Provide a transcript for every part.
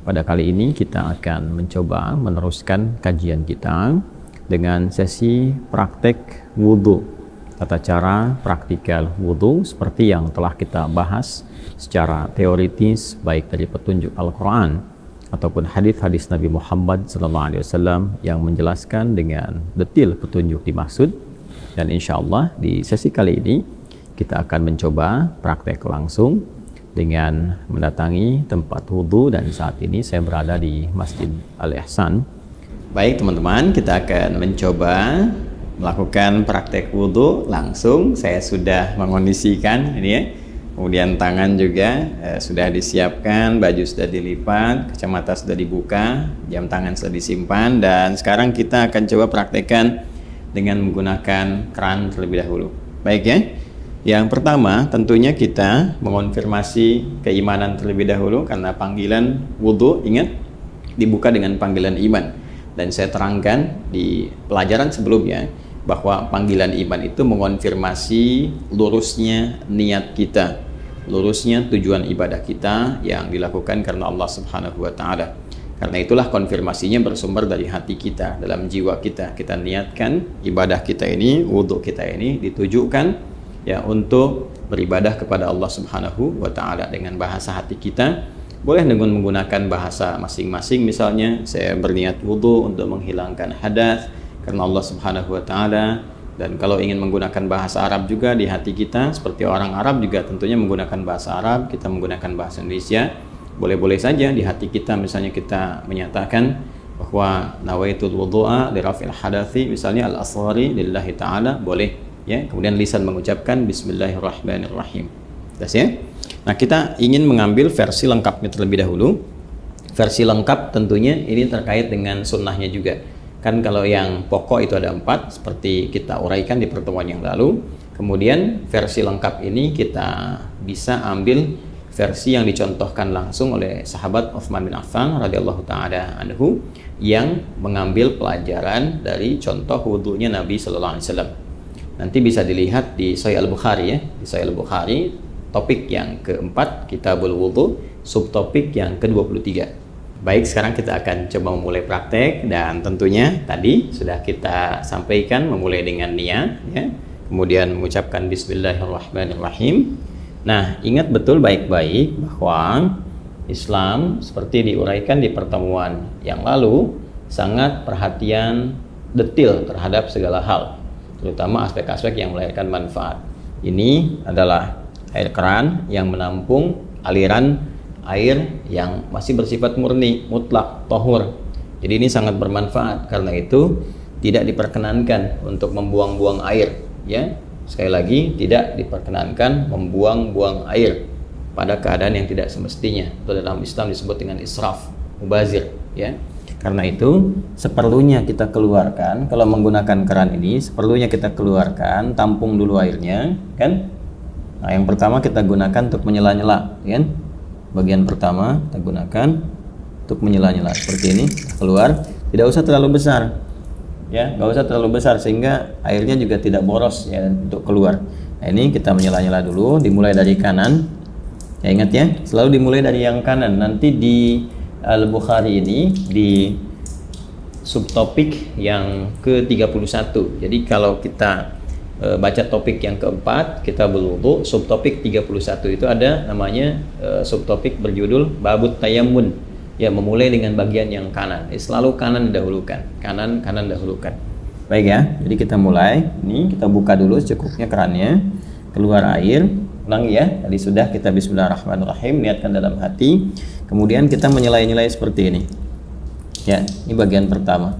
Pada kali ini kita akan mencoba meneruskan kajian kita dengan sesi praktek wudhu, tata cara praktikal wudhu seperti yang telah kita bahas secara teoritis baik dari petunjuk Al-Quran ataupun hadis-hadis Nabi Muhammad SAW yang menjelaskan dengan detail petunjuk dimaksud. Dan insya Allah di sesi kali ini kita akan mencoba praktek langsung dengan mendatangi tempat wudhu, dan saat ini saya berada di Masjid Al-Ihsan. Baik teman-teman, kita akan mencoba melakukan praktek wudhu langsung. Saya sudah mengondisikan ini ya, kemudian tangan juga sudah disiapkan, baju sudah dilipat, kacamata sudah dibuka, jam tangan sudah disimpan, dan sekarang kita akan coba praktekkan dengan menggunakan keran terlebih dahulu. Baik ya. Yang pertama tentunya kita mengonfirmasi keimanan terlebih dahulu, karena panggilan wudhu ingat dibuka dengan panggilan iman, dan saya terangkan di pelajaran sebelumnya bahwa panggilan iman itu mengonfirmasi lurusnya niat kita, lurusnya tujuan ibadah kita yang dilakukan karena Allah Subhanahu wa Ta'ala. Karena itulah konfirmasinya bersumber dari hati kita, dalam jiwa kita. Kita niatkan ibadah kita ini, wudhu kita ini ditujukan ya untuk beribadah kepada Allah Subhanahu wa Ta'ala dengan bahasa hati kita. Boleh dengan menggunakan bahasa masing-masing, misalnya saya berniat wudhu untuk menghilangkan hadas karena Allah Subhanahu wa Ta'ala. Dan kalau ingin menggunakan bahasa Arab juga di hati kita, seperti orang Arab juga tentunya menggunakan bahasa Arab, kita menggunakan bahasa Indonesia, boleh-boleh saja di hati kita. Misalnya kita menyatakan bahwa nawaitul wudhu'a li raf'il hadathi, misalnya al-asghari lillahi ta'ala, boleh ya. Kemudian lisan mengucapkan bismillahirrahmanirrahim. Jelas ya? Nah, kita ingin mengambil versi lengkapnya terlebih dahulu. Versi lengkap tentunya ini terkait dengan sunnahnya juga. Kan kalau yang pokok itu ada 4 seperti kita uraikan di pertemuan yang lalu. Kemudian versi lengkap ini kita bisa ambil versi yang dicontohkan langsung oleh sahabat Utsman bin Affan radhiyallahu taala anhu yang mengambil pelajaran dari contoh wudhunya Nabi sallallahu alaihi wasallam. Nanti bisa dilihat di Sahih Al-Bukhari ya. Di Sahih Al-Bukhari topik yang keempat, Kitabul Wudhu, subtopik yang ke-23. Baik, sekarang kita akan coba memulai praktek, dan tentunya tadi sudah kita sampaikan memulai dengan niat ya. Kemudian mengucapkan bismillahirrahmanirrahim. Nah, ingat betul baik-baik bahwa Islam seperti diuraikan di pertemuan yang lalu sangat perhatian detail terhadap segala hal, terutama aspek-aspek yang melahirkan manfaat. Ini adalah air keran yang menampung aliran air yang masih bersifat murni, mutlak, tohur. Jadi ini sangat bermanfaat, karena itu tidak diperkenankan untuk membuang-buang air ya. Sekali lagi, tidak diperkenankan membuang-buang air pada keadaan yang tidak semestinya. Itu dalam Islam disebut dengan israf, mubazir ya. Karena itu seperlunya kita keluarkan, kalau menggunakan keran ini seperlunya kita keluarkan, tampung dulu airnya kan. Nah, yang pertama kita gunakan untuk menyela-nyela kan. Bagian pertama kita gunakan untuk menyela-nyela seperti ini, keluar, tidak usah terlalu besar ya, nggak usah terlalu besar sehingga airnya juga tidak boros ya untuk keluar. Nah, ini kita menyela-nyela dulu, dimulai dari kanan ya, ingat ya, selalu dimulai dari yang kanan. Nanti di Al-Bukhari ini di subtopik yang ke-31. Jadi kalau kita baca topik yang keempat, kita berwudu, subtopik 31 itu ada namanya subtopik berjudul Babut Tayammun. Ya, memulai dengan bagian yang kanan. Selalu kanan dahulukan. Kanan dahulukan. Baik ya. Jadi kita mulai. Ini kita buka dulu secukupnya kerannya. Keluar air. Ulangi ya. Tadi sudah kita bismillahirrahmanirrahim, niatkan dalam hati. Kemudian kita menyela-nyela seperti ini. Ya, ini bagian pertama.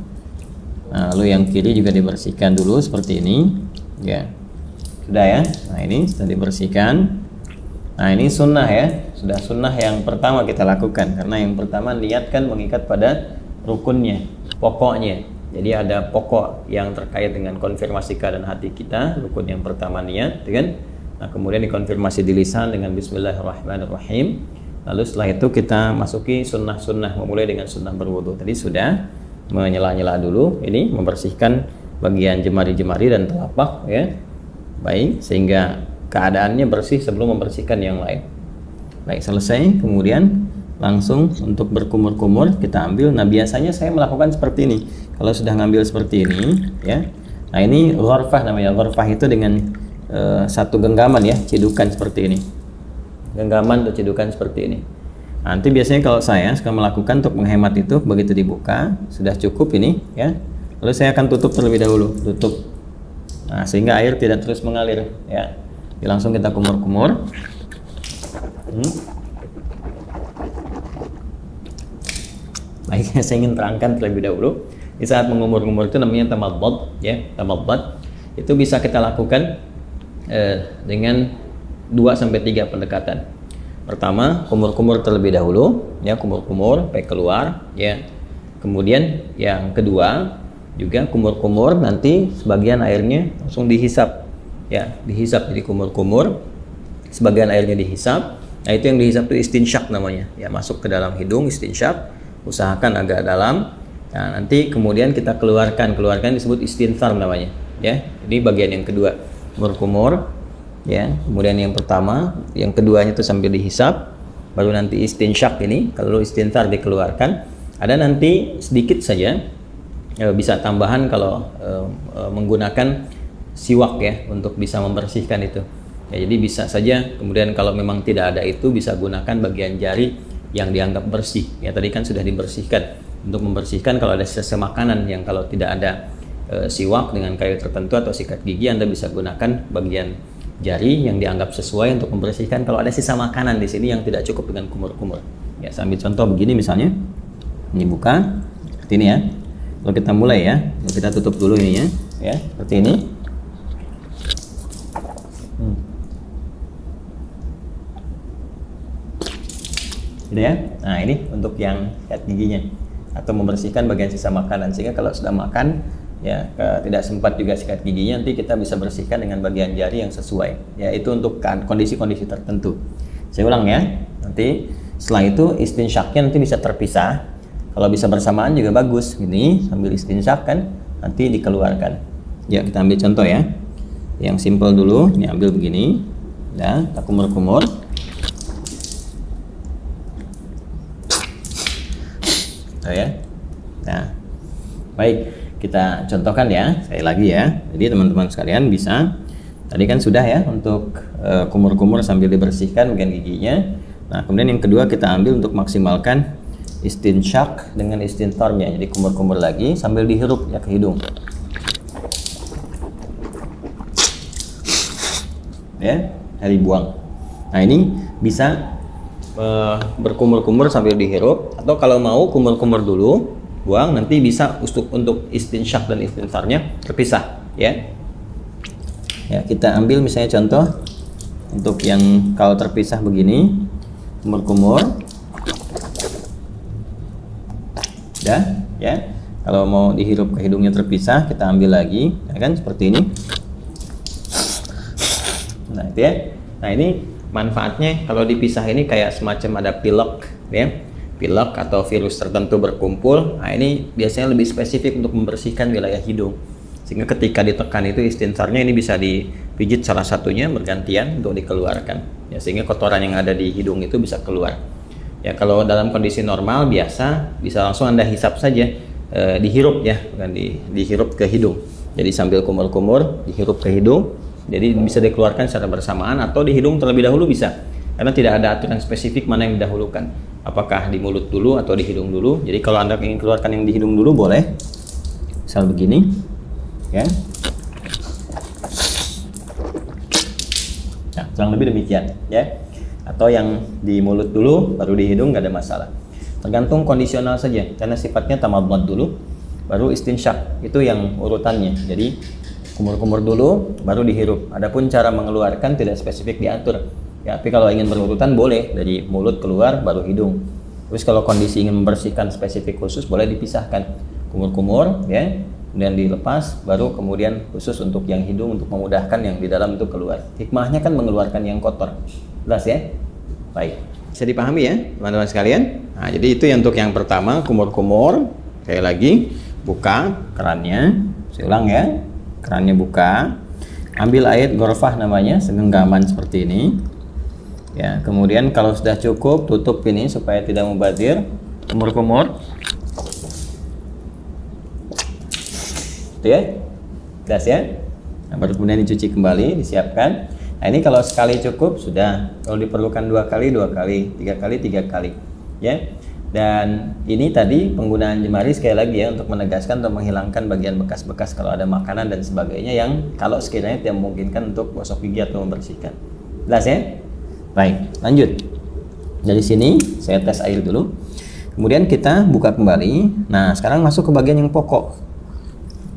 Nah, lalu yang kiri juga dibersihkan dulu seperti ini. Ya, sudah ya. Nah, ini sudah dibersihkan. Nah, ini sunnah ya. Sudah sunnah yang pertama kita lakukan, karena yang pertama niatkan mengikat pada rukunnya, pokoknya. Jadi ada pokok yang terkait dengan konfirmasi keadaan hati kita. Rukun yang pertama niat, kan? Nah, kemudian dikonfirmasi di lisan dengan bismillahirrahmanirrahim. Lalu setelah itu kita masuki sunnah-sunnah, memulai dengan sunnah berwudu. Tadi sudah menyela-nyela dulu, ini membersihkan bagian jemari-jemari dan telapak ya. Baik, sehingga keadaannya bersih sebelum membersihkan yang lain. Baik, selesai. Kemudian langsung untuk berkumur-kumur kita ambil. Nah, biasanya saya melakukan seperti ini. Kalau sudah ngambil seperti ini, ya. Nah, ini ghurfah namanya. Ghurfah itu dengan satu genggaman ya, cidukan seperti ini. Genggaman atau cidukan seperti ini. Nanti biasanya kalau saya suka melakukan untuk menghemat itu, begitu dibuka sudah cukup ini, ya. Lalu saya akan tutup terlebih dahulu, tutup. Nah, sehingga air tidak terus mengalir, ya. Jadi langsung kita kumur-kumur. Baik, saya ingin terangkan terlebih dahulu. Di saat mengumur-ngumur itu namanya tamadad, ya. Tamadad itu bisa kita lakukan dengan 2-3 pendekatan. Pertama, kumur-kumur terlebih dahulu, ya, kumur-kumur sampai keluar, ya. Kemudian yang kedua juga kumur-kumur, nanti sebagian airnya langsung dihisap, ya, dihisap. Jadi kumur-kumur, sebagian airnya dihisap. Nah, itu yang dihisap itu istinsyak namanya, ya, masuk ke dalam hidung, istinsyak. Usahakan agak dalam. Nah, nanti kemudian kita keluarkan disebut istinthar namanya, ya. Ini bagian yang kedua, kumur-kumur, ya. Kemudian yang pertama, yang keduanya itu sambil dihisap, baru nanti istinsyak ini, kalau istinthar dikeluarkan. Ada nanti sedikit saja, bisa tambahan kalau menggunakan siwak, ya, untuk bisa membersihkan itu. Ya, jadi bisa saja. Kemudian kalau memang tidak ada itu, bisa gunakan bagian jari yang dianggap bersih. Ya, tadi kan sudah dibersihkan. Untuk membersihkan kalau ada sisa makanan yang kalau tidak ada siwak dengan kayu tertentu atau sikat gigi, Anda bisa gunakan bagian jari yang dianggap sesuai untuk membersihkan kalau ada sisa makanan di sini yang tidak cukup dengan kumur-kumur. Ya, saya ambil contoh begini misalnya. Ini buka seperti ini, ya. Lalu kita mulai, ya. Lalu kita tutup dulu ini, ya, seperti ini. Gitu, ya. Nah, ini untuk yang sikat giginya atau membersihkan bagian sisa makanan, sehingga kalau sudah makan, ya, tidak sempat juga sikat giginya, nanti kita bisa bersihkan dengan bagian jari yang sesuai. Ya, itu untuk kondisi-kondisi tertentu. Saya ulang, ya. Nanti setelah itu istinsyaknya nanti bisa terpisah. Kalau bisa bersamaan juga bagus. Ini sambil istinsyak kan, nanti dikeluarkan. Ya, kita ambil contoh, ya. Yang simple dulu. Ini ambil begini. Ya, kita kumur-kumur. Ya. Nah, baik, kita contohkan, ya, sekali lagi, ya. Jadi teman-teman sekalian bisa, tadi kan sudah, ya, untuk kumur-kumur sambil dibersihkan bagian giginya. Nah, kemudian yang kedua kita ambil untuk maksimalkan istinsyak dengan istintharnya. Jadi kumur-kumur lagi sambil dihirup, ya, ke hidung. Ya, dari buang. Nah, ini bisa berkumur-kumur sambil dihirup, atau kalau mau kumur-kumur dulu, buang, nanti bisa untuk istinsyak dan istintharnya terpisah, ya. Ya, kita ambil misalnya contoh untuk yang kalau terpisah begini, kumur-kumur, ya. Kalau mau dihirup ke hidungnya terpisah, kita ambil lagi, ya kan, seperti ini. Nah, itu, ya. Nah, ini manfaatnya kalau dipisah ini kayak semacam ada pilek, ya, pilek atau virus tertentu berkumpul. Nah, ini biasanya lebih spesifik untuk membersihkan wilayah hidung, sehingga ketika ditekan itu istintharnya ini bisa dipijit salah satunya bergantian untuk dikeluarkan, ya, sehingga kotoran yang ada di hidung itu bisa keluar. Ya, kalau dalam kondisi normal biasa bisa langsung Anda hisap saja, dihirup, ya, bukan dihirup ke hidung. Jadi sambil kumur-kumur dihirup ke hidung. Jadi bisa dikeluarkan secara bersamaan atau di hidung terlebih dahulu bisa. Karena tidak ada aturan spesifik mana yang didahulukan. Apakah di mulut dulu atau di hidung dulu. Jadi kalau Anda ingin keluarkan yang di hidung dulu boleh. Misal begini. Ya. Nah, kurang lebih demikian, ya. Atau yang di mulut dulu baru di hidung, nggak ada masalah. Tergantung kondisional saja. Karena sifatnya tamadad dulu baru istinsyak. Itu yang urutannya. Jadi kumur-kumur dulu, baru dihirup. Adapun cara mengeluarkan tidak spesifik diatur. Ya, tapi kalau ingin berurutan boleh dari mulut keluar, baru hidung. Terus kalau kondisi ingin membersihkan spesifik khusus, boleh dipisahkan. Kumur-kumur, ya, kemudian dilepas, baru kemudian khusus untuk yang hidung untuk memudahkan yang di dalam itu keluar. Hikmahnya kan mengeluarkan yang kotor. Jelas, ya? Baik. Bisa dipahami, ya, teman-teman sekalian? Nah, jadi itu untuk yang pertama, kumur-kumur. Sekali lagi, buka kerannya. Saya ulang, ya. Kerannya buka, ambil air ghurfah namanya, segenggaman seperti ini, Ya, kemudian kalau sudah cukup, tutup ini supaya tidak mubazir. Kumur-kumur. Itu ya. Das ya. Nah, baru kemudian dicuci kembali, disiapkan. Nah, ini kalau sekali cukup sudah. Kalau diperlukan 2 kali, 2 kali, 3 kali, 3 kali. Ya. Dan ini tadi penggunaan jemari sekali lagi ya untuk menegaskan atau menghilangkan bagian bekas-bekas kalau ada makanan dan sebagainya yang kalau sekiranya tidak memungkinkan untuk gosok gigi atau membersihkan. Jelas ya? Baik, lanjut. Dari sini saya tes air dulu. Kemudian kita buka kembali. Nah, sekarang masuk ke bagian yang pokok.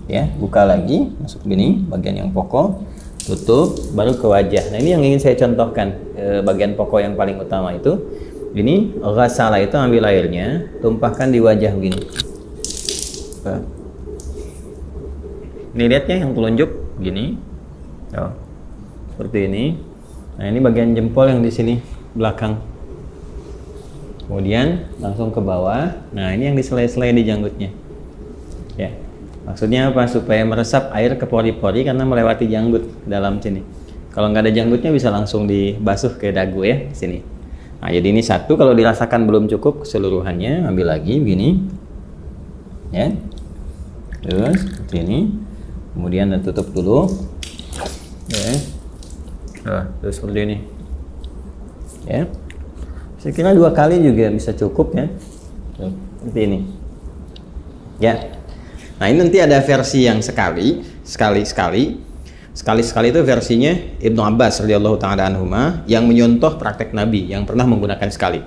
Ya, buka lagi, masuk gini, bagian yang pokok. Tutup, baru ke wajah. Nah, ini yang ingin saya contohkan. Bagian pokok yang paling utama itu. Ini ghasala itu ambil airnya, tumpahkan di wajah begini. Ini lihat ya yang telunjuk gini. Oh, seperti ini. Nah, ini bagian jempol yang di sini belakang. Kemudian langsung ke bawah. Nah, ini yang diselai-selai di janggutnya. Ya. Maksudnya apa? Supaya meresap air ke pori-pori karena melewati janggut dalam sini. Kalau nggak ada janggutnya bisa langsung dibasuh ke dagu ya, sini. Nah, jadi ini satu, kalau dirasakan belum cukup keseluruhannya, ambil lagi begini. Ya. Terus seperti ini. Kemudian tutup dulu. Ya. Terus seperti ini. Ya. Saya kira 2 kali juga bisa cukup ya. Seperti ini. Ya. Nah, ini nanti ada versi yang sekali itu versinya Ibnu Abbas radhiyallahu taala anhuma yang menyontoh praktek Nabi yang pernah menggunakan sekali.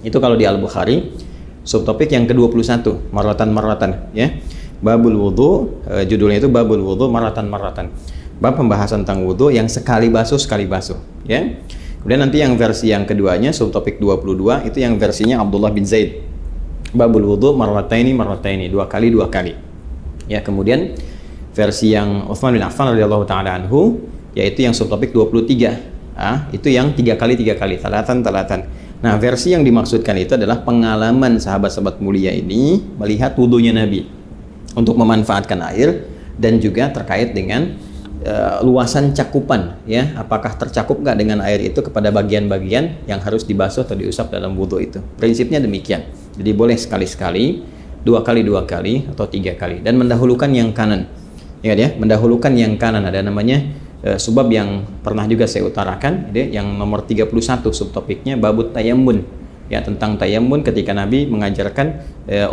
Itu kalau di Al-Bukhari, subtopik yang ke-21, marratan ya. Babul wudu, judulnya itu Babul wudu marratan. Bab pembahasan tentang wudu yang sekali basuh ya. Kemudian nanti yang versi yang keduanya, subtopik 22, itu yang versinya Abdullah bin Zaid. Babul wudu marrataini, 2 kali. Ya, kemudian versi yang Utsman bin Affan radhiyallahu taala anhu yaitu yang subtopik 23. Itu yang 3 kali, talatan. Nah, versi yang dimaksudkan itu adalah pengalaman sahabat-sahabat mulia ini melihat wudunya Nabi untuk memanfaatkan air dan juga terkait dengan luasan cakupan ya, apakah tercakup nggak dengan air itu kepada bagian-bagian yang harus dibasuh atau diusap dalam wudu itu. Prinsipnya demikian. Jadi boleh sekali-sekali, 2 kali, atau 3 kali, dan mendahulukan yang kanan. Ingat ya, mendahulukan yang kanan. Ada namanya sebab yang pernah juga saya utarakan, yang nomor 31 subtopiknya babut tayammun. Ya, tentang tayammun ketika Nabi mengajarkan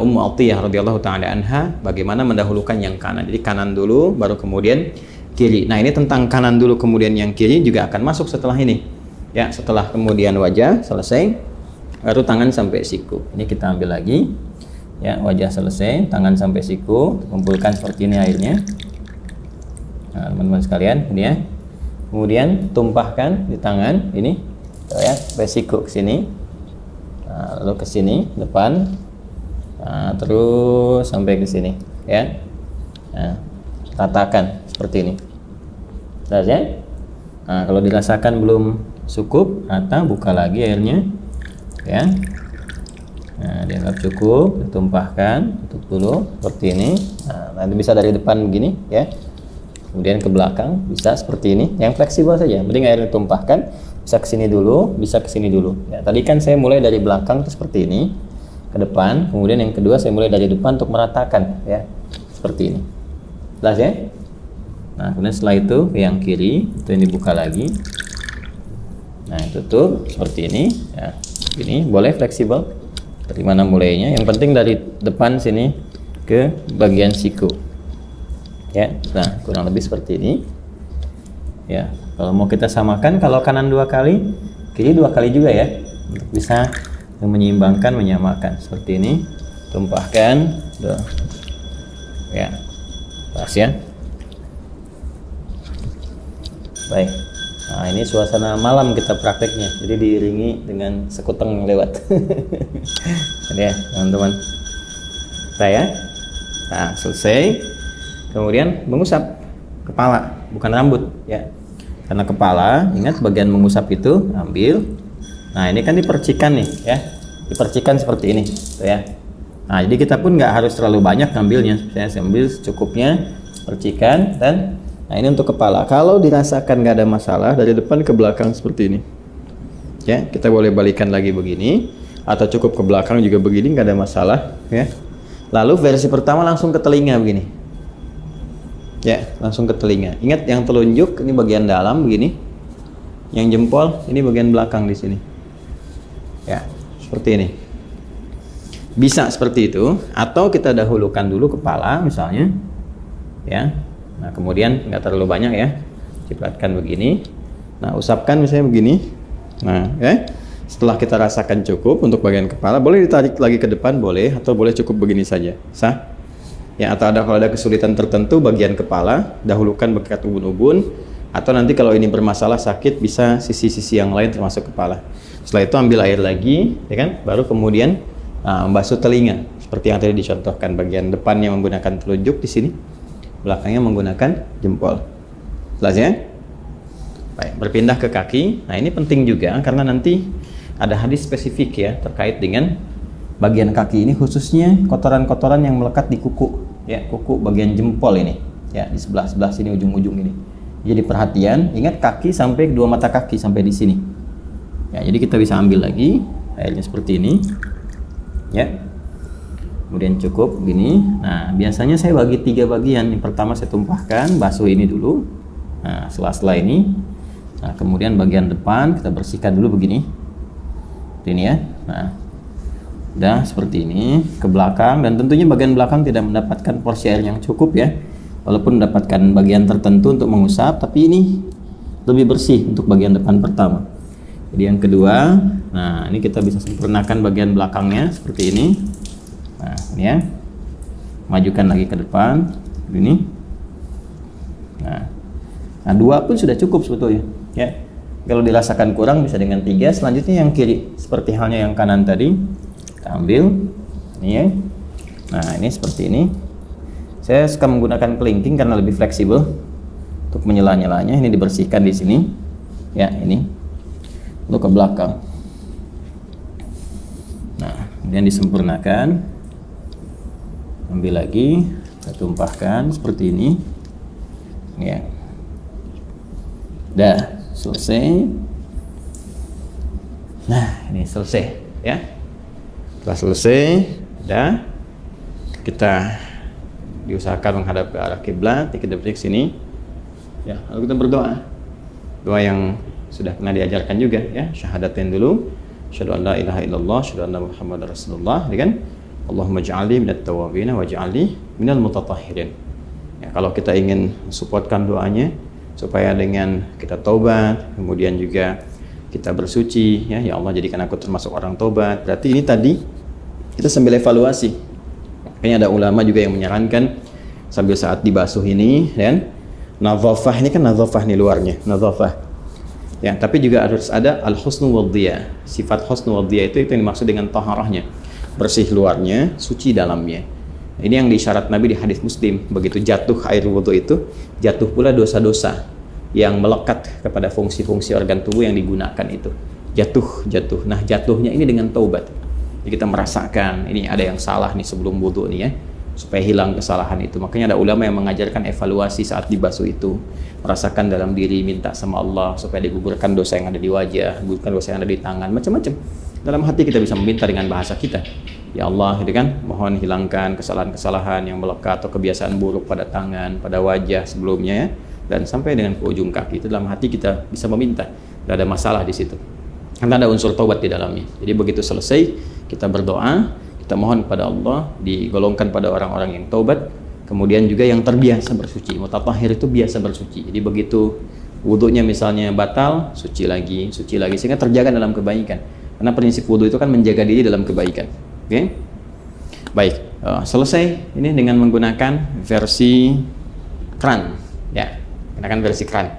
Ummu Atiyah radhiyallahu taala anha bagaimana mendahulukan yang kanan. Jadi kanan dulu baru kemudian kiri. Nah, ini tentang kanan dulu kemudian yang kiri juga akan masuk setelah ini. Ya, setelah kemudian wajah selesai, baru tangan sampai siku. Ini kita ambil lagi. Ya, wajah selesai, tangan sampai siku, kumpulkan seperti ini airnya. Nah, teman-teman sekalian, ini ya. Kemudian tumpahkan di tangan ini, ya, sampai siku ke sini. Nah, lalu ke sini depan. Nah, terus sampai ke sini, ya. Nah, ratakan seperti ini. Jelas ya? Nah, kalau dirasakan belum cukup, rata, buka lagi airnya. Ya. Nah, dianggap cukup, ditumpahkan, tutup dulu seperti ini. Nah, nanti bisa dari depan begini, ya. Kemudian ke belakang bisa seperti ini, yang fleksibel saja. Mending air ditumpahkan, bisa ke sini dulu, bisa ke sini dulu. Ya, tadi kan saya mulai dari belakang seperti ini, ke depan. Kemudian yang kedua saya mulai dari depan untuk meratakan, ya, seperti ini. Jelas ya? Nah, kemudian setelah itu yang kiri itu yang dibuka lagi. Nah, tutup seperti ini, ya. Ini boleh fleksibel. Dari mana mulainya? Yang penting dari depan sini ke bagian siku. Ya, nah kurang lebih seperti ini. Ya, kalau mau kita samakan, kalau kanan 2 kali, kiri 2 kali juga ya, untuk bisa menyeimbangkan, menyamakan seperti ini. Tumpahkan, ya, pas ya. Baik. Nah, ini suasana malam kita prakteknya, jadi diiringi dengan sekuteng lewat. Jadi ya, teman-teman. Saya, nah selesai. Kemudian mengusap kepala, bukan rambut ya. Karena kepala, ingat bagian mengusap itu ambil. Nah, ini kan dipercikan nih ya. Dipercikan seperti ini, tuh ya. Nah, jadi kita pun nggak harus terlalu banyak ngambilnya. Saya ambil secukupnya, percikan, dan nah ini untuk kepala. Kalau dirasakan nggak ada masalah, dari depan ke belakang seperti ini. Ya, kita boleh balikan lagi begini atau cukup ke belakang juga begini, nggak ada masalah ya. Lalu versi pertama langsung ke telinga begini. Ya, langsung ke telinga. Ingat yang telunjuk ini bagian dalam begini. Yang jempol ini bagian belakang di sini. Ya, seperti ini. Bisa seperti itu, atau kita dahulukan dulu kepala misalnya. Ya. Nah, kemudian nggak terlalu banyak ya. Cipratkan begini. Nah, usapkan misalnya begini. Nah, ya. Setelah kita rasakan cukup untuk bagian kepala, boleh ditarik lagi ke depan, boleh, atau boleh cukup begini saja, sah. Ya, atau kalau ada kesulitan tertentu bagian kepala, dahulukan dekat ubun-ubun, atau nanti kalau ini bermasalah sakit bisa sisi-sisi yang lain termasuk kepala. Setelah itu ambil air lagi, ya kan? Baru kemudian membasuh telinga, seperti yang tadi dicontohkan, bagian depannya menggunakan telunjuk di sini, belakangnya menggunakan jempol. Jelas ya? Baik, berpindah ke kaki. Nah, ini penting juga karena nanti ada hadis spesifik ya terkait dengan bagian kaki ini, khususnya kotoran-kotoran yang melekat di kuku ya, kuku bagian jempol ini ya, di sebelah sini ujung-ujung ini. Jadi perhatian, ingat kaki sampai kedua mata kaki sampai di sini ya. Jadi kita bisa ambil lagi airnya seperti ini ya, kemudian cukup gini. Nah, biasanya saya bagi 3 bagian. Yang pertama saya tumpahkan, basuh ini dulu. Nah, setelah ini, nah kemudian bagian depan kita bersihkan dulu begini. Ini ya. Nah, udah seperti ini ke belakang, dan tentunya bagian belakang tidak mendapatkan porsi air yang cukup ya, walaupun mendapatkan bagian tertentu untuk mengusap, tapi ini lebih bersih untuk bagian depan pertama. Jadi yang kedua, nah ini kita bisa sempurnakan bagian belakangnya seperti ini. Nah, ini ya, majukan lagi ke depan ini. Nah 2 pun sudah cukup sebetulnya ya. Kalau dirasakan kurang bisa dengan 3. Selanjutnya yang kiri, seperti halnya yang kanan tadi, kita ambil ini ya. Nah, ini seperti ini. Saya suka menggunakan kelingking karena lebih fleksibel untuk menyela-nyelanya. Ini dibersihkan di sini ya, ini untuk ke belakang. Nah, kemudian disempurnakan, ambil lagi, kita tumpahkan seperti ini ya. Dah selesai. Nah, ini selesai ya. Setelah selesai, dah, kita diusahakan menghadap ke arah kiblat, kita berdiri sini ya. Lalu kita berdoa, doa yang sudah pernah diajarkan juga ya, syahadatain dulu, asyhadu an la ilaha illallah, asyhadu anna muhammadar rasulullah, ya kan? Allahumma ja'alni minat tawabin wa ja'alni minal mutatahhirin. Ya, kalau kita ingin supportkan doanya supaya dengan kita taubat, kemudian juga kita bersuci ya, ya Allah jadikan aku termasuk orang taubat. Berarti ini tadi kita sambil evaluasi. Makanya ada ulama juga yang menyarankan sambil saat dibasuh ini dan nadhafah, ini kan nadhafah nih luarnya, nadhafah. Ya, tapi juga harus ada al-husnu wadhiya. Sifat husnu wadhiya itu yang dimaksud dengan taharahnya. Bersih luarnya, suci dalamnya. Ini yang disyarat Nabi di hadis Muslim. Begitu jatuh air wudhu itu, jatuh pula dosa-dosa yang melekat kepada fungsi-fungsi organ tubuh yang digunakan itu. Jatuh. Nah, jatuhnya ini dengan taubat. Jadi kita merasakan ini ada yang salah nih sebelum wudhu nih ya, supaya hilang kesalahan itu. Makanya ada ulama yang mengajarkan evaluasi saat dibasuh itu, merasakan dalam diri, minta sama Allah supaya digugurkan dosa yang ada di wajah, gugurkan dosa yang ada di tangan, macam-macam. Dalam hati kita bisa meminta dengan bahasa kita, ya Allah, gitu kan, mohon hilangkan kesalahan-kesalahan yang melekat atau kebiasaan buruk pada tangan, pada wajah sebelumnya ya, dan sampai dengan ke ujung kaki. Itu dalam hati kita bisa meminta, tidak ada masalah di situ, karena ada unsur taubat di dalamnya. Jadi begitu selesai kita berdoa, kita mohon kepada Allah, digolongkan pada orang-orang yang taubat, kemudian juga yang terbiasa bersuci. Mutatahhir itu biasa bersuci. Jadi begitu wudhunya misalnya batal, suci lagi, sehingga terjaga dalam kebaikan. Karena prinsip wudhu itu kan menjaga diri dalam kebaikan. Oke? Baik, selesai ini dengan menggunakan versi kran, ya, gunakan versi kran.